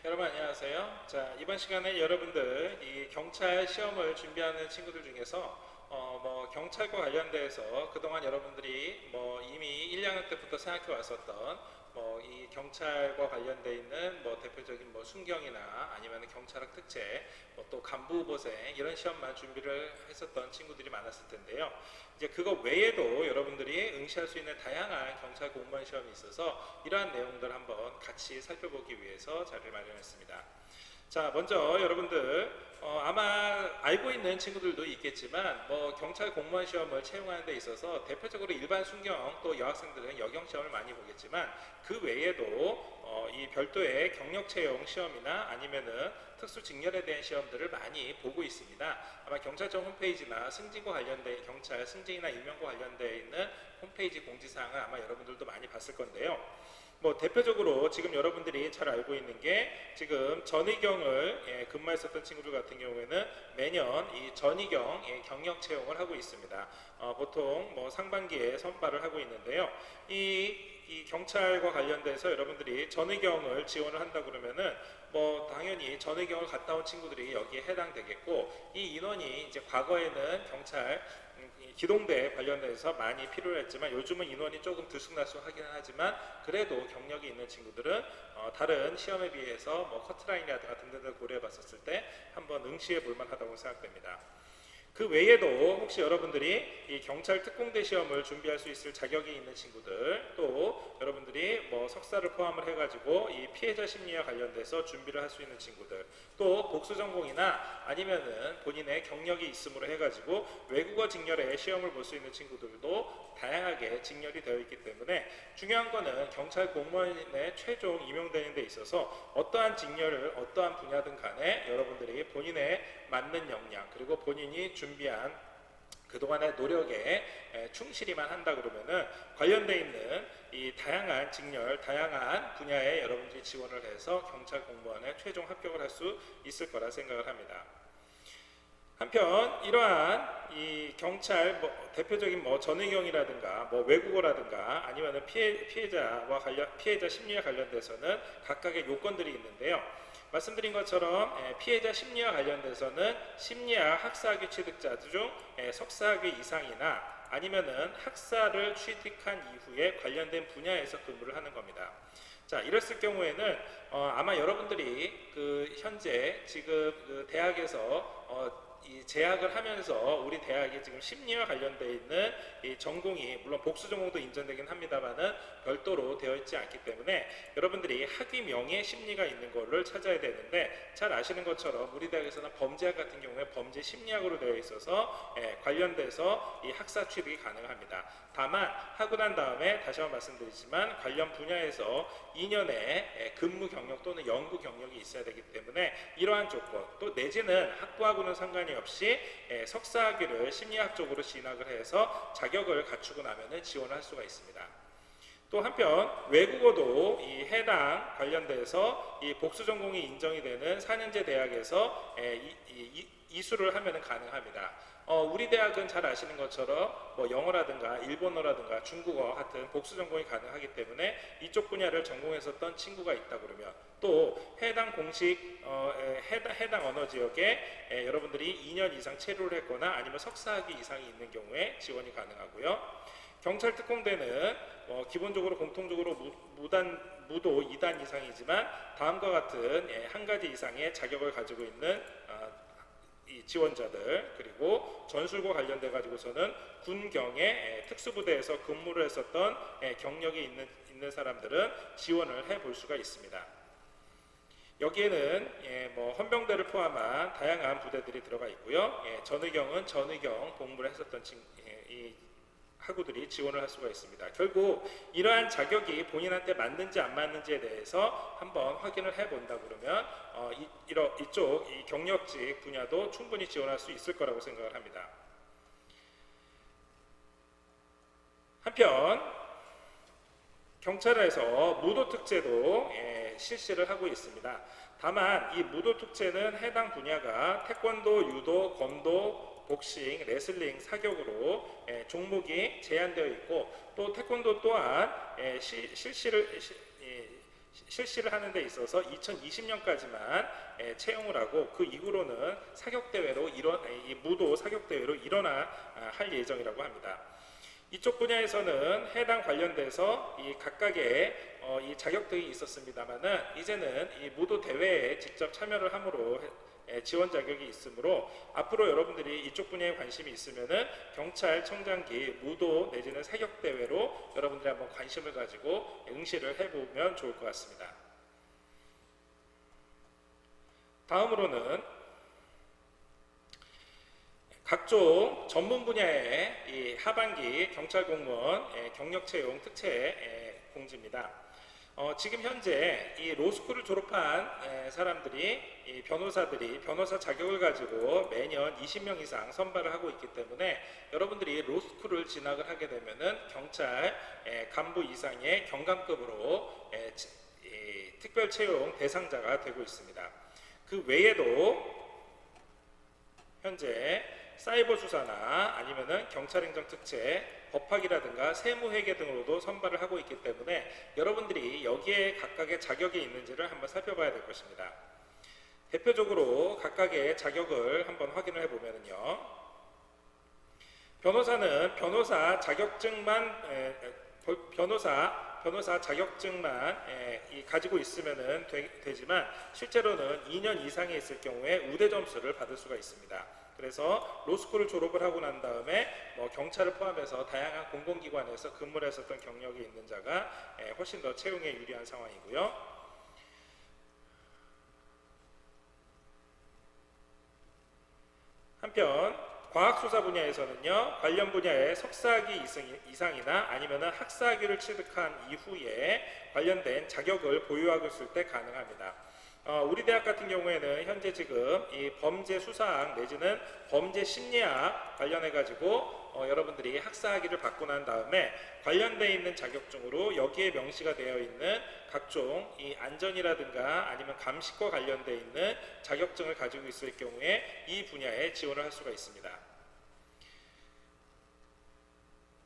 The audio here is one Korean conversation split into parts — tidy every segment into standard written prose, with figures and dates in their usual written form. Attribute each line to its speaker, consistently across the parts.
Speaker 1: 여러분 안녕하세요. 자, 이번 시간에 여러분들 이 경찰 시험을 준비하는 친구들 중에서 경찰과 관련돼서 그동안 여러분들이 이미 1학년 때부터 생각해 왔었던 이 경찰과 관련돼 있는 대표적인 순경이나 아니면 경찰학 특채, 또 간부보생 이런 시험만 준비를 했었던 친구들이 많았을 텐데요. 이제 그거 외에도 여러분들이 응시할 수 있는 다양한 경찰 공무원 시험이 있어서 이러한 내용들 한번 같이 살펴보기 위해서 자리를 마련했습니다. 자, 먼저 여러분들 아마 알고 있는 친구들도 있겠지만 경찰 공무원 시험을 채용하는 데 있어서 대표적으로 일반 순경 또 여학생들은 여경 시험을 많이 보겠지만 그 외에도 이 별도의 경력 채용 시험이나 아니면은 특수 직렬에 대한 시험들을 많이 보고 있습니다. 아마 경찰청 홈페이지나 승진과 관련된 경찰 승진이나 임명과 관련되어 있는 홈페이지 공지사항을 아마 여러분들도 많이 봤을 건데요. 대표적으로 지금 여러분들이 잘 알고 있는 게 지금 전의경을 근무했었던 친구들 같은 경우에는 매년 이 전의경 경력 채용을 하고 있습니다. 보통 상반기에 선발을 하고 있는데요. 이 경찰과 관련돼서 여러분들이 전의경을 지원을 한다 그러면은 당연히 전의경을 갔다 온 친구들이 여기에 해당되겠고, 이 인원이 이제 과거에는 경찰 기동대 관련돼서 많이 필요했지만 요즘은 인원이 조금 들쑥날쑥하기는 하지만 그래도 경력이 있는 친구들은 다른 시험에 비해서 커트라인이라든가 등등을 고려해 봤었을 때 한번 응시해 볼 만하다고 생각됩니다. 그 외에도 혹시 여러분들이 이 경찰 특공대 시험을 준비할 수 있을 자격이 있는 친구들, 또 여러분들이 석사를 포함을 해가지고 이 피해자 심리와 관련돼서 준비를 할 수 있는 친구들, 또 복수 전공이나 아니면은 본인의 경력이 있음으로 해가지고 외국어 직렬에 시험을 볼 수 있는 친구들도 다양하게 직렬이 되어 있기 때문에 중요한 거는 경찰 공무원의 최종 임용되는 데 있어서 어떠한 직렬을 어떠한 분야든 간에 여러분들이 본인의 맞는 역량 그리고 본인이 준비한 그동안의 노력에 충실히만 한다 그러면은 관련돼 있는 이 다양한 직렬, 다양한 분야에 여러분들이 지원을 해서 경찰 공무원에 최종 합격을 할 수 있을 거라 생각을 합니다. 한편 이러한 이 경찰 대표적인 전의경이라든가 외국어라든가 아니면 피해자와 피해자 심리와 관련돼서는 각각의 요건들이 있는데요. 말씀드린 것처럼 피해자 심리와 관련돼서는 심리학 학사학위 취득자 중 석사학위 이상이나 아니면은 학사를 취득한 이후에 관련된 분야에서 근무를 하는 겁니다. 자, 이랬을 경우에는 아마 여러분들이 현재 지금 대학에서 이 재학을 하면서 우리 대학이 지금 심리와 관련되어 있는 이 전공이 물론 복수 전공도 인정되긴 합니다만은 별도로 되어 있지 않기 때문에 여러분들이 학위명의 심리가 있는 거를 찾아야 되는데, 잘 아시는 것처럼 우리 대학에서는 범죄학 같은 경우에 범죄 심리학으로 되어 있어서 관련돼서 이 학사 취득이 가능합니다. 다만 하고 난 다음에 다시 한번 말씀드리지만 관련 분야에서 2년의 근무 경력 또는 연구 경력이 있어야 되기 때문에 이러한 조건, 또 내지는 학부하고는 상관이 없이 석사학위를 심리학 쪽으로 진학을 해서 자격을 갖추고 나면은 지원할 수가 있습니다. 또 한편 외국어도 이 해당 관련돼서 이 복수 전공이 인정이 되는 4년제 대학에서 이수를 하면은 가능합니다. 우리 대학은 잘 아시는 것처럼 영어라든가 일본어라든가 중국어 같은 복수 전공이 가능하기 때문에 이쪽 분야를 전공했었던 친구가 있다 그러면 또 해당 공식 해당 언어 지역에 여러분들이 2년 이상 체류를 했거나 아니면 석사학위 이상이 있는 경우에 지원이 가능하고요. 경찰 특공대는 기본적으로 공통적으로 무도 2단 이상이지만 다음과 같은 한 가지 이상의 자격을 가지고 있는 이 지원자들, 그리고 전술과 관련돼 가지고서는 군경의 특수부대에서 근무를 했었던 경력이 있는 사람들은 지원을 해볼 수가 있습니다. 여기에는 헌병대를 포함한 다양한 부대들이 들어가 있고요. 전의경은 전의경 복무를 했었던 이 학우들이 지원을 할 수가 있습니다. 결국 이러한 자격이 본인한테 맞는지 안 맞는지에 대해서 한번 확인을 해본다 그러면 이쪽 이 경력직 분야도 충분히 지원할 수 있을 거라고 생각을 합니다. 한편 경찰에서 무도특채도 실시를 하고 있습니다. 다만 이 무도특채는 해당 분야가 태권도, 유도, 검도, 복싱, 레슬링, 사격으로 종목이 제한되어 있고, 또 태권도 또한 실시를 하는 데 있어서 2020년까지만 채용을 하고 그 이후로는 사격대회로 이 무도 사격대회로 할 예정이라고 합니다. 이쪽 분야에서는 해당 관련돼서 이 각각의 이 자격증이 있었습니다만은 이제는 이 무도 대회에 직접 참여를 함으로 지원 자격이 있으므로 앞으로 여러분들이 이쪽 분야에 관심이 있으면은 경찰청장기 무도 내지는 사격 대회로 여러분들이 한번 관심을 가지고 응시를 해보면 좋을 것 같습니다. 다음으로는 각종 전문 분야의 이 하반기 경찰 공무원 경력 채용 특채 공지입니다. 지금 현재 이 로스쿨을 졸업한 사람들이 이 변호사들이 변호사 자격을 가지고 매년 20명 이상 선발을 하고 있기 때문에 여러분들이 로스쿨을 진학을 하게 되면은 경찰 간부 이상의 경감급으로 특별 채용 대상자가 되고 있습니다. 그 외에도 현재 사이버 수사나 아니면은 경찰행정 특채, 법학이라든가 세무회계 등으로도 선발을 하고 있기 때문에 여러분들이 여기에 각각의 자격이 있는지를 한번 살펴봐야 될 것입니다. 대표적으로 각각의 자격을 한번 확인을 해보면요. 변호사는 변호사 자격증만 가지고 있으면 되지만 실제로는 2년 이상이 있을 경우에 우대 점수를 받을 수가 있습니다. 그래서 로스쿨을 졸업을 하고 난 다음에 경찰을 포함해서 다양한 공공기관에서 근무를 했었던 경력이 있는 자가 훨씬 더 채용에 유리한 상황이고요. 한편 과학수사 분야에서는요, 관련 분야의 석사학위 이상이나 아니면 학사학위를 취득한 이후에 관련된 자격을 보유하고 있을 때 가능합니다. 우리 대학 같은 경우에는 현재 지금 이 범죄 수사학 내지는 범죄 심리학 관련해 가지고 여러분들이 학사학위를 받고 난 다음에 관련되어 있는 자격증으로 여기에 명시가 되어 있는 각종 이 안전이라든가 아니면 감식과 관련되어 있는 자격증을 가지고 있을 경우에 이 분야에 지원을 할 수가 있습니다.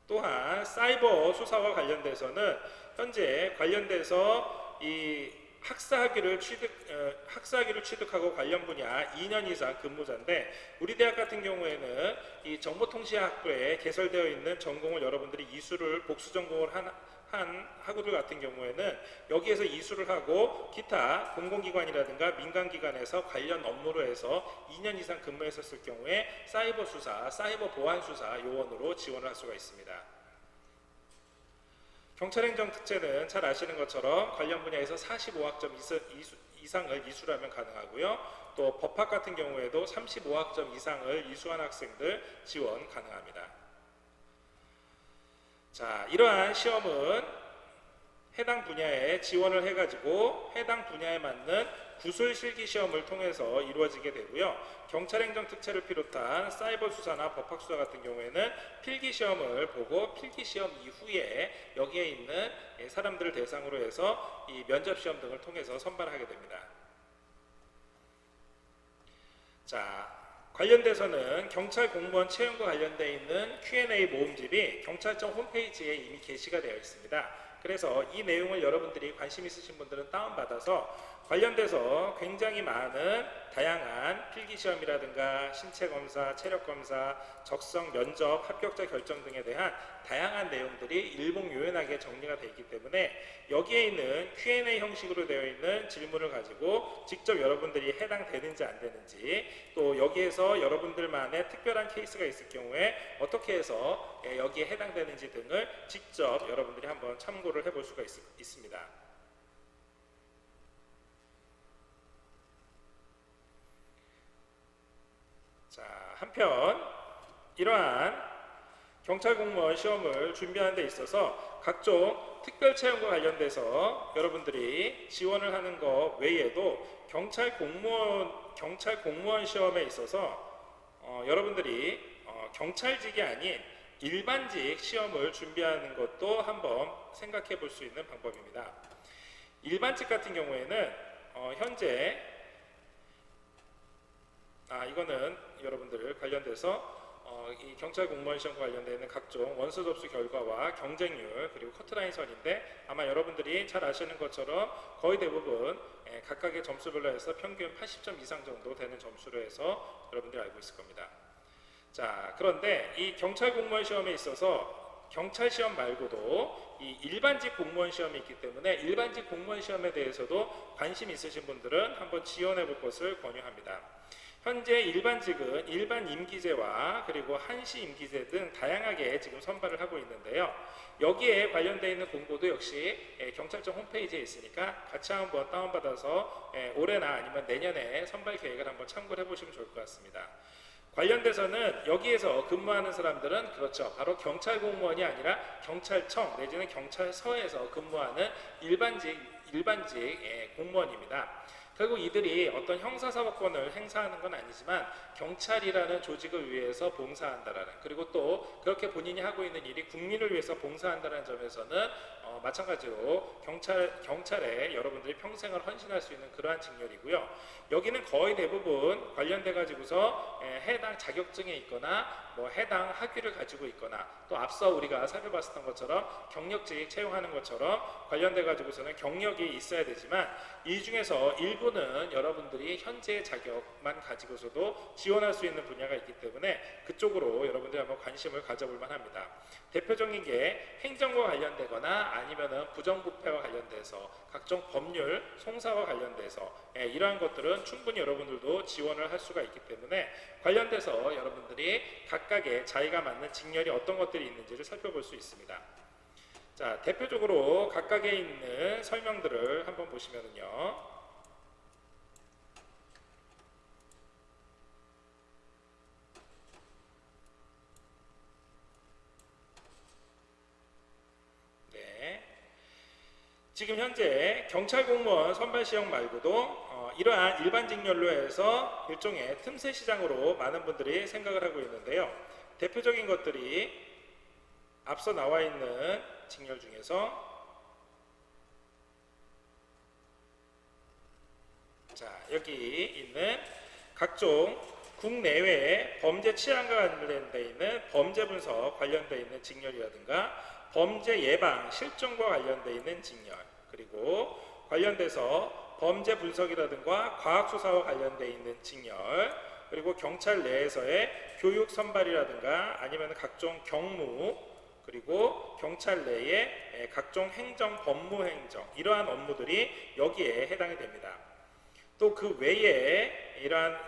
Speaker 1: 또한 사이버 수사와 관련돼서는 현재 관련돼서 이 학사학위를 취득하고 관련 분야 2년 이상 근무자인데 우리 대학 같은 경우에는 이 정보통신학부에 개설되어 있는 전공을 여러분들이 이수를 복수 전공을 한 학우들 같은 경우에는 여기에서 이수를 하고 기타 공공기관이라든가 민간기관에서 관련 업무로 해서 2년 이상 근무했었을 경우에 사이버 수사, 사이버 보안 수사 요원으로 지원을 할 수가 있습니다. 경찰행정 특채는 잘 아시는 것처럼 관련 분야에서 45학점 이상을 이수하면 가능하고요. 또 법학 같은 경우에도 35학점 이상을 이수한 학생들 지원 가능합니다. 자, 이러한 시험은 해당 분야에 지원을 해가지고 해당 분야에 맞는 구술 실기 시험을 통해서 이루어지게 되고요. 경찰행정 특채를 비롯한 사이버 수사나 법학 수사 같은 경우에는 필기 시험을 보고 필기 시험 이후에 여기에 있는 사람들을 대상으로 해서 이 면접 시험 등을 통해서 선발하게 됩니다. 자, 관련돼서는 경찰 공무원 채용과 관련되어 있는 Q&A 모음집이 경찰청 홈페이지에 이미 게시가 되어 있습니다. 그래서 이 내용을 여러분들이 관심 있으신 분들은 다운받아서 관련돼서 굉장히 많은 다양한 필기시험이라든가 신체검사, 체력검사, 적성, 면접, 합격자 결정 등에 대한 다양한 내용들이 일목요연하게 정리가 되어 있기 때문에 여기에 있는 Q&A 형식으로 되어 있는 질문을 가지고 직접 여러분들이 해당되는지 안 되는지 또 여기에서 여러분들만의 특별한 케이스가 있을 경우에 어떻게 해서 여기에 해당되는지 등을 직접 여러분들이 한번 참고를 해볼 수가 있습니다. 자, 한편 이러한 경찰 공무원 시험을 시험을 데 있어서 각종 특별 채용과 관련돼서 여러분들이 지원을 하는 것 외에도 경찰 공무원 시험에 있어서 여러분들이 경찰직이 아닌 일반직 시험을 준비하는 것도 한번 생각해 볼 수 있는 방법입니다. 일반직 같은 경우에는 현재 이거는 여러분들 관련돼서 이 경찰 공무원 시험과 관련되어 있는 각종 원서 접수 결과와 경쟁률 그리고 커트라인 선인데 아마 여러분들이 잘 아시는 것처럼 거의 대부분 각각의 점수별로 해서 평균 80점 이상 정도 되는 점수로 해서 여러분들이 알고 있을 겁니다. 자, 그런데 이 경찰 공무원 시험에 있어서 경찰 시험 말고도 이 일반직 공무원 시험이 있기 때문에 일반직 공무원 시험에 대해서도 관심 있으신 분들은 한번 지원해 볼 것을 권유합니다. 현재 일반직은 일반 임기제와 그리고 한시 임기제 등 다양하게 지금 선발을 하고 있는데요. 여기에 관련되어 있는 공고도 역시 경찰청 홈페이지에 있으니까 같이 한번 다운받아서 올해나 아니면 내년에 선발 계획을 한번 참고를 해보시면 좋을 것 같습니다. 관련돼서는 여기에서 근무하는 사람들은 그렇죠. 바로 경찰 공무원이 아니라 경찰청 내지는 경찰서에서 근무하는 일반직 공무원입니다. 결국 이들이 어떤 형사사법권을 행사하는 건 아니지만 경찰이라는 조직을 위해서 봉사한다라는, 그리고 또 그렇게 본인이 하고 있는 일이 국민을 위해서 봉사한다는 점에서는 마찬가지로 경찰에 여러분들이 평생을 헌신할 수 있는 그러한 직렬이고요. 여기는 거의 대부분 관련돼 가지고서 해당 자격증에 있거나 해당 학위를 가지고 있거나 또 앞서 우리가 살펴봤었던 것처럼 경력직 채용하는 것처럼 관련돼 가지고서는 경력이 있어야 되지만 이 중에서 일부는 여러분들이 현재 자격만 가지고서도 지원할 수 있는 분야가 있기 때문에 그쪽으로 여러분들이 한번 관심을 가져볼 만합니다. 대표적인 게 행정과 관련되거나 아니면은 부정부패와 관련돼서 각종 법률, 송사와 관련돼서 이러한 것들은 충분히 여러분들도 지원을 할 수가 있기 때문에 관련돼서 여러분들이 각각의 자기가 맞는 직렬이 어떤 것들이 있는지를 살펴볼 수 있습니다. 자, 대표적으로 각각에 있는 설명들을 한번 보시면은요. 지금 현재 경찰 공무원 선발 시험 말고도 이러한 일반 직렬로 해서 일종의 틈새 시장으로 많은 분들이 생각을 하고 있는데요. 대표적인 것들이 앞서 나와 있는 직렬 중에서 자, 여기 있는 각종 국내외 범죄 치안과 관련되어 있는 범죄 분석 관련되어 있는 직렬이라든가 범죄 예방 실종과 관련되어 있는 직렬, 그리고 관련돼서 범죄 분석이라든가 과학 수사와 관련되어 있는 직렬, 그리고 경찰 내에서의 교육 선발이라든가 아니면 각종 경무, 그리고 경찰 내의 각종 행정, 법무 행정 이러한 업무들이 여기에 해당이 됩니다. 또 그 외에 이러한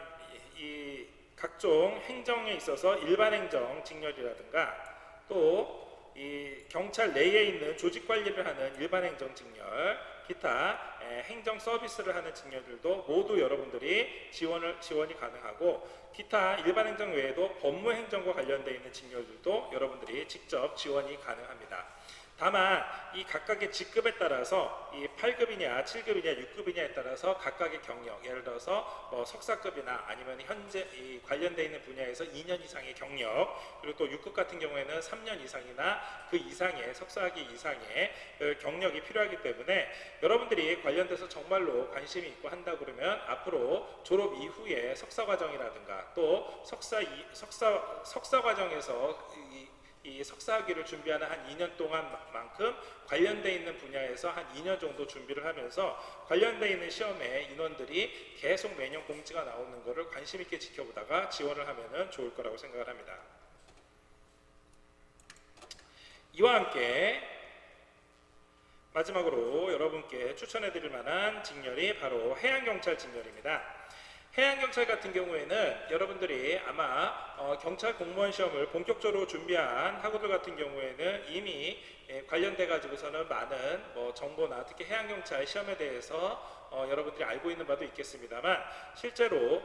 Speaker 1: 이 각종 행정에 있어서 일반 행정 직렬이라든가 또 이 경찰 내에 있는 조직 관리를 하는 일반 행정 직렬, 기타 행정 서비스를 하는 직렬들도 모두 여러분들이 지원이 가능하고 기타 일반 행정 외에도 법무 행정과 관련되어 있는 직렬들도 여러분들이 직접 지원이 가능합니다. 다만 이 각각의 직급에 따라서 이 8급이냐 7급이냐 6급이냐에 따라서 각각의 경력, 예를 들어서 석사급이나 아니면 현재 이 관련되어 있는 분야에서 2년 이상의 경력, 그리고 또 6급 같은 경우에는 3년 이상이나 그 이상의 석사학위 이상의 경력이 필요하기 때문에 여러분들이 관련돼서 정말로 관심이 있고 한다 그러면 앞으로 졸업 이후에 석사 과정이라든가 또 석사 과정에서 이 석사학위를 준비하는 한 2년 동안만큼 관련되어 있는 분야에서 한 2년 정도 준비를 하면서 관련되어 있는 시험에 인원들이 계속 매년 공지가 나오는 것을 관심 있게 지켜보다가 지원을 하면 좋을 거라고 생각을 합니다. 이와 함께 마지막으로 여러분께 추천해 드릴 만한 직렬이 바로 해양경찰 직렬입니다. 해양경찰 같은 경우에는 여러분들이 아마 경찰 공무원 시험을 본격적으로 준비한 학우들 같은 경우에는 이미 관련돼 가지고서는 많은 정보나 특히 해양경찰 시험에 대해서 여러분들이 알고 있는 바도 있겠습니다만 실제로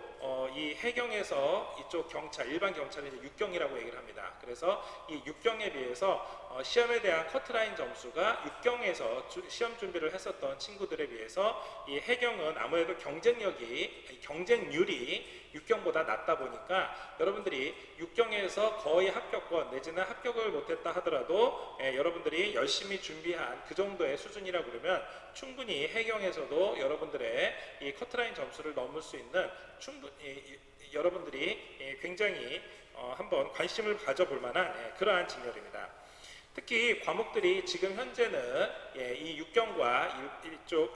Speaker 1: 이 해경에서 이쪽 경찰, 일반 경찰은 이제 육경이라고 얘기를 합니다. 그래서 이 육경에 비해서 시험에 대한 커트라인 점수가 육경에서 시험 준비를 했었던 친구들에 비해서 이 해경은 아무래도 경쟁률이 육경보다 낮다 보니까 여러분들이 육경에서 거의 합격권 내지는 합격을 못했다 하더라도 여러분들 여러분들이 열심히 준비한 그 정도의 수준이라 그러면 충분히 해경에서도 여러분들의 이 커트라인 점수를 넘을 수 있는 여러분들이 굉장히 한번 관심을 가져볼 만한 그러한 직렬입니다. 특히 과목들이 지금 현재는 이 육경과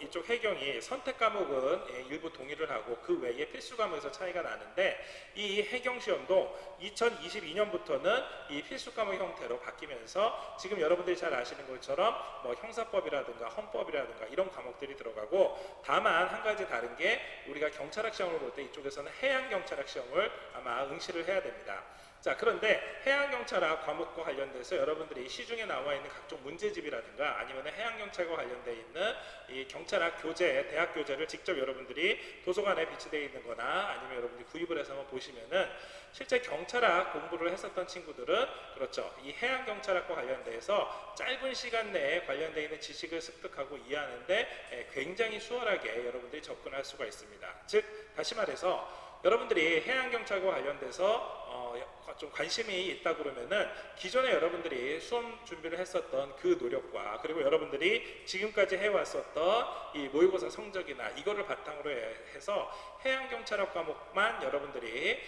Speaker 1: 이쪽 해경이 선택 과목은 일부 동의를 하고 그 외에 필수 과목에서 차이가 나는데 이 해경 시험도 2022년부터는 이 필수 과목 형태로 바뀌면서 지금 여러분들이 잘 아시는 것처럼 뭐 형사법이라든가 헌법이라든가 이런 과목들이 들어가고 다만 한 가지 다른 게 우리가 경찰학 시험을 볼 때 이쪽에서는 해양 경찰학 시험을 아마 응시를 해야 됩니다. 자, 그런데 해양경찰학 과목과 관련돼서 여러분들이 시중에 나와 있는 각종 문제집이라든가 아니면 해양경찰과 관련돼 있는 이 경찰학 교재, 대학 교재를 직접 여러분들이 도서관에 비치되어 있는 거나 아니면 여러분들이 구입을 해서 한번 보시면은 실제 경찰학 공부를 했었던 친구들은 그렇죠. 이 해양경찰학과 관련돼서 짧은 시간 내에 관련돼 있는 지식을 습득하고 이해하는데 굉장히 수월하게 여러분들이 접근할 수가 있습니다. 즉, 다시 말해서 여러분들이 해양경찰과 관련돼서 좀 관심이 있다 그러면은 기존에 여러분들이 수험 준비를 했었던 그 노력과 그리고 여러분들이 지금까지 해왔었던 이 모의고사 성적이나 이거를 바탕으로 해서 해양경찰학 과목만 여러분들이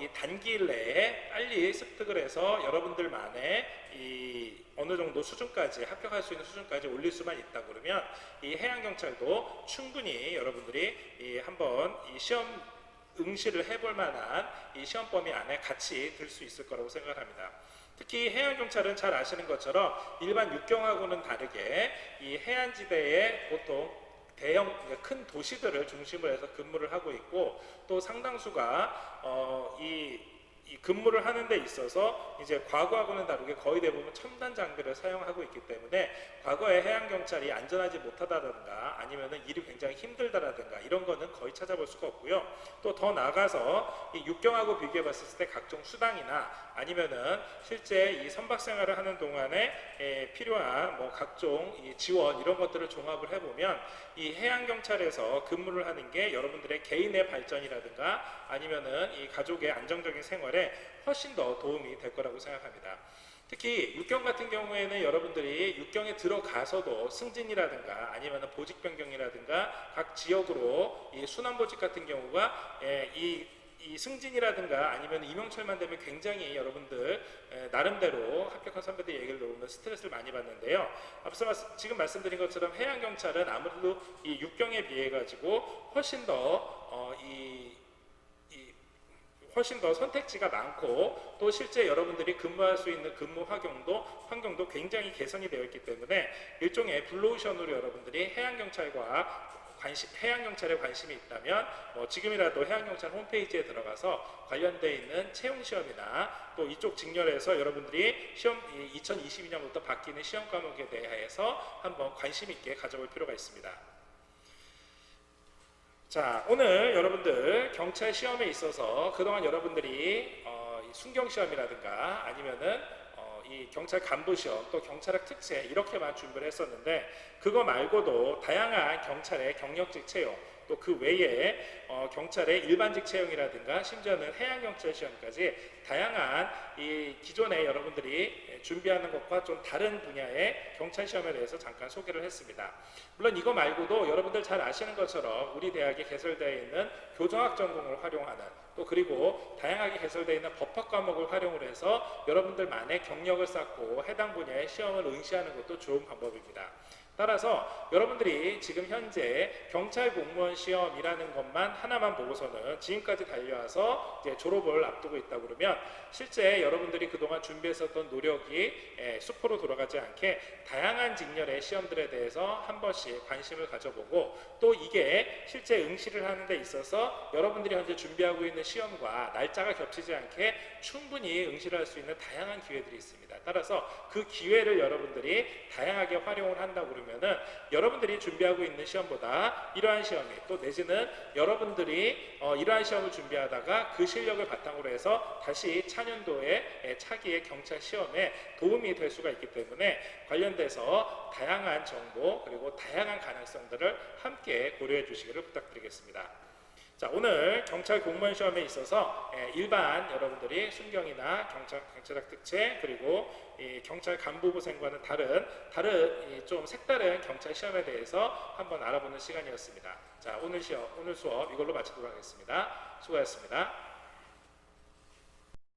Speaker 1: 이 단기일 내에 빨리 습득을 해서 여러분들만의 이 어느 정도 수준까지 합격할 수 있는 수준까지 올릴 수만 있다 그러면 이 해양경찰도 충분히 여러분들이 한번 이 시험 응시를 해볼 만한 이 시험 범위 안에 같이 들 수 있을 거라고 생각합니다. 특히 해양경찰은 잘 아시는 것처럼 일반 육경하고는 다르게 이 해안지대에 보통 대형 큰 도시들을 중심으로 해서 근무를 하고 있고 또 상당수가 이 근무를 하는 데 있어서 이제 과거하고는 다르게 거의 대부분 첨단 장비를 사용하고 있기 때문에 과거에 해양경찰이 안전하지 못하다든가 아니면은 일이 굉장히 힘들다라든가 이런 거는 거의 찾아볼 수가 없고요. 또 더 나아가서 이 육경하고 비교해 봤을 때 각종 수당이나 아니면은 실제 이 선박 생활을 하는 동안에 필요한 뭐 각종 이 지원 이런 것들을 종합을 해보면 이 해양경찰에서 근무를 하는 게 여러분들의 개인의 발전이라든가 아니면은 이 가족의 안정적인 생활에 훨씬 더 도움이 될 거라고 생각합니다. 특히 육경 같은 경우에는 여러분들이 육경에 들어가서도 승진이라든가 아니면 보직 변경이라든가 각 지역으로 이 순환보직 같은 경우가 이 승진이라든가 아니면 임용철만 되면 굉장히 여러분들 나름대로 합격한 선배들 얘기를 들어보면 스트레스를 많이 받는데요. 앞서 지금 말씀드린 것처럼 해양경찰은 아무래도 이 육경에 비해 가지고 훨씬 더 선택지가 많고 또 실제 여러분들이 근무할 수 있는 근무 환경도 굉장히 개선이 되어 있기 때문에 일종의 블루오션으로 여러분들이 해양경찰에 관심이 있다면 지금이라도 해양경찰 홈페이지에 들어가서 관련되어 있는 채용시험이나 또 이쪽 직렬에서 여러분들이 2022년부터 바뀌는 시험 과목에 대해서 한번 관심 있게 가져볼 필요가 있습니다. 자, 오늘 여러분들 경찰 시험에 있어서 그동안 여러분들이 순경시험이라든가 아니면은 이 경찰 간부 시험 또 경찰학 특채 이렇게만 준비를 했었는데 그거 말고도 다양한 경찰의 경력직 채용 또 그 외에 경찰의 일반직 채용이라든가 심지어는 해양경찰 시험까지 다양한 이 기존에 여러분들이 준비하는 것과 좀 다른 분야의 경찰 시험에 대해서 잠깐 소개를 했습니다. 물론 이거 말고도 여러분들 잘 아시는 것처럼 우리 대학에 개설되어 있는 교정학 전공을 활용하는 또 그리고 다양하게 개설되어 있는 법학 과목을 활용을 해서 여러분들만의 경력을 쌓고 해당 분야의 시험을 응시하는 것도 좋은 방법입니다. 따라서 여러분들이 지금 현재 경찰 공무원 시험이라는 것만 하나만 보고서는 지금까지 달려와서 이제 졸업을 앞두고 있다 그러면 실제 여러분들이 그동안 준비했었던 노력이 수포로 돌아가지 않게 다양한 직렬의 시험들에 대해서 한 번씩 관심을 가져보고 또 이게 실제 응시를 하는 데 있어서 여러분들이 현재 준비하고 있는 시험과 날짜가 겹치지 않게 충분히 응시를 할 수 있는 다양한 기회들이 있습니다. 따라서 그 기회를 여러분들이 다양하게 활용을 한다고 그러면은 여러분들이 준비하고 있는 시험보다 이러한 시험이 또 내지는 여러분들이 이러한 시험을 준비하다가 그 실력을 바탕으로 해서 다시 차년도에 차기의 경찰 시험에 도움이 될 수가 있기 때문에 관련돼서 다양한 정보 그리고 다양한 가능성들을 함께 고려해 주시기를 부탁드리겠습니다. 자, 오늘 경찰 공무원 시험에 있어서 일반 여러분들이 순경이나 경찰학 특채 그리고 이 경찰 간부고생과는 다른 좀 색다른 경찰 시험에 대해서 한번 알아보는 시간이었습니다. 자, 오늘 수업 이걸로 마치도록 하겠습니다. 수고하셨습니다.